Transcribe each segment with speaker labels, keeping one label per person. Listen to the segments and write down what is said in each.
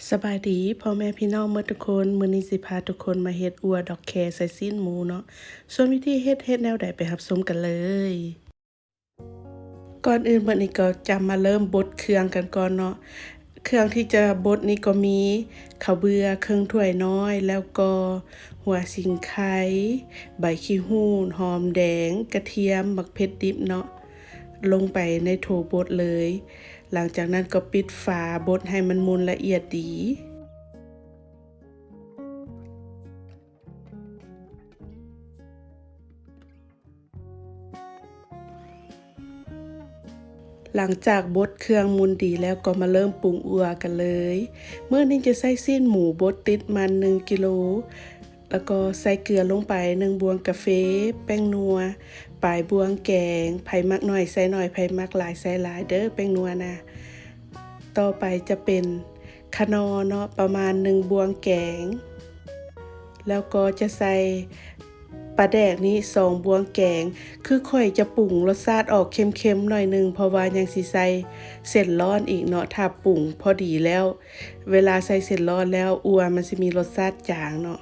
Speaker 1: สบายดีพ่อแม่พี่น้องเมื่อทุกคนมื้อนี้สิพาทุกคนมาเฮ็ดอัวดอกแคใส่ซีนหมูเนาะส่วนวิธีเฮ็ดแนวใดไปรับชมกันเลยก่อนอื่นมื้อนี้ก็จะมาเริ่มบดเครื่องกันก่อนเนาะเครื่องที่จะบดนี่ก็มีข้าวเบื่อครึ่งถ้วยน้อยแล้วก็หัวสิงไข่ใบขี้หู้หอมแดงกระเทียมบักเผ็ดดิบเนาะลงไปในโถบดเลย หลังจากนั้นก็ปิดฝาบดให้มันมุนละเอียดดี หลังจากบดเครื่องมุนดีแล้วก็มาเริ่มปรุงอัวกันเลยเมื่อนี้จะใส่ซีนหมูบดติดมัน1กิโลแล้วก็ใส่เกลือลงไป1บวงกาแฟแป้งนัวปลายบวงแกงไผมักน้อยใส่น้อยไผมักหลายใส่หลายเด้อแป้งนัวนะต่อไปจะเป็นคะนอเนาะประมาณ1บวงแกงแล้วก็จะใส่ปลาแดกนี้2บวงแกงคือค่อยจะปรุงรสชาติออกเค็มๆหน่อยนึงเพราะว่ายังสิใส่เส้นร้อนอีกเนาะถ้าปรุงพอดีแล้วเวลาใส่เส้นร้อนแล้วอัวมันสิมีรสชาติจางเนาะ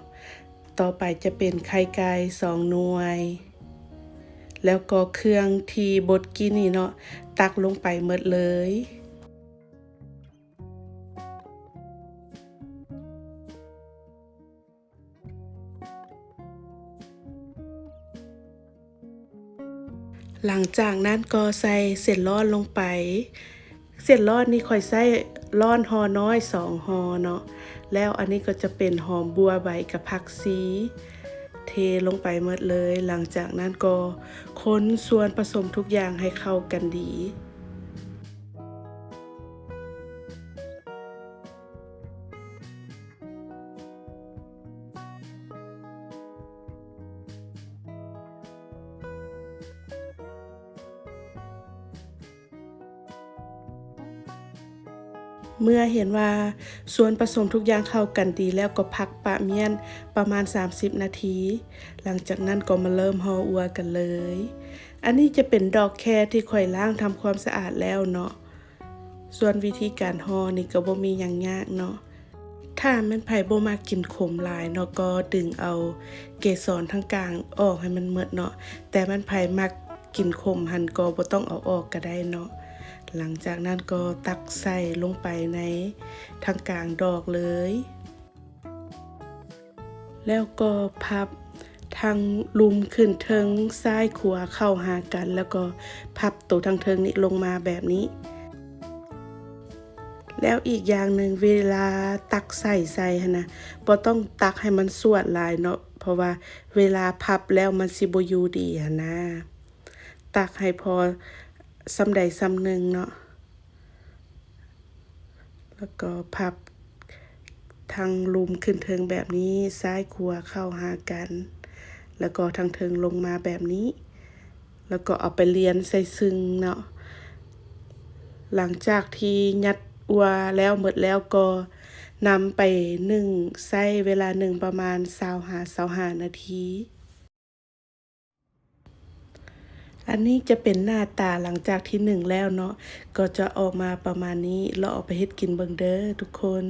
Speaker 1: ต่อไปจะเป็นไข่ไก่2หน่วยแล้วก็เครื่องที่บดกินนี่เนาะตักลงไปหมดเลยหลังจากนั้นก็ใส่เส้นร้อนลงไปเส้นร้อนนี่ค่อยใส่ร้อนห่อน้อย2ห่อเนาะแล้วอันนี้ก็จะเป็นหอมบัวใบกับผักชีเทลงไปหมดเลยหลังจากนั้นก็คนส่วนผสมทุกอย่างให้เข้ากันดีเมื่อเห็นว่าส่วนผสมทุกอย่างเข้ากันดีแล้วก็พักปะเมียนประมาณ30นาทีหลังจากนั้นก็มาเริ่มห่ออัวกันเลยอันนี้จะเป็นดอกแคที่ค่อยล้างทำความสะอาดแล้วเนาะส่วนวิธีการห่อนี่ก็บ่มีหยังยากเนาะถ้าแม่นไผบ่มักกินขมหลายเนาะก็ดึงเอาเกสรทั้งกลางออกให้มันหมดเนาะแต่แม่นไผมักกินขมหันก็บ่ต้องเอาออกก็ได้เนาะหลังจากนั้นก็ตักใส่ลงไปในทางกลางดอกเลยแล้วก็พับทางลุมขึ้นเทิงซ้ายขวาเข้าหากันแล้วก็พับตัวทางเทิงนี้ลงมาแบบนี้แล้วอีกอย่างหนึ่งเวลาตักใส่หั่นนะบ่ต้องตักให้มันสวดหลายเนาะเพราะว่าเวลาพับแล้วมันสิบ่อยู่ดีหั่นนะตักให้พอส่ำใดส่ำหนึ่งเนาะแล้วก็พับทางลุมขึ้นเทิงแบบนี้ซ้ายขวาเข้าหากันแล้วก็ทางเทิงลงมาแบบนี้แล้วก็เอาไปเรียนใส่ซึ้งเนาะหลังจากที่ยัดอัวแล้วหมดแล้วก็นำไปนึ่งใช้เวลานึ่งประมาณ25นาทีอันนี้จะเป็นหน้าตาหลังจากที่นึ่งแล้วเนาะก็จะออกมาประมาณนี้เราเอาไปเฮ็ดกินเบิ่งเด้อทุกคน